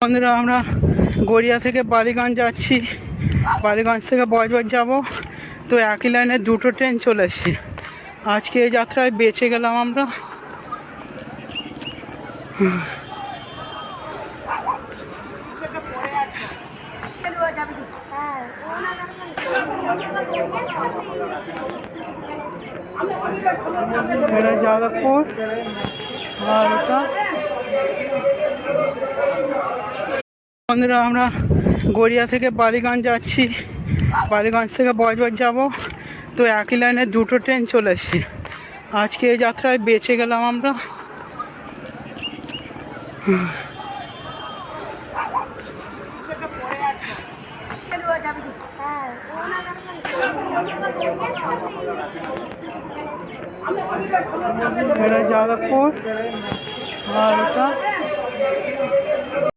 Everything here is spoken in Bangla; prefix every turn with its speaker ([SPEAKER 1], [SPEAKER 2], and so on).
[SPEAKER 1] বন্ধুরা আমরা গড়িয়া থেকে বালিগঞ্জ যাচ্ছি, বালিগঞ্জ থেকে বজবজ যাব। তো একই লাইনে দুটো ট্রেন চলে এসছে। আজকে এই যাত্রায় বেঁচে গেলাম আমরা। এটা যাদবপুর আর এটা। বন্ধুরা আমরা গড়িয়া থেকে বালিগঞ্জ যাচ্ছি, বালিগঞ্জ থেকে বজবজ যাব। তো একই লাইনে দুটো ট্রেন চলে এসছে। আজকে এই যাত্রায় বেঁচে গেলাম আমরা। এটা যাদবপুর আর এটা।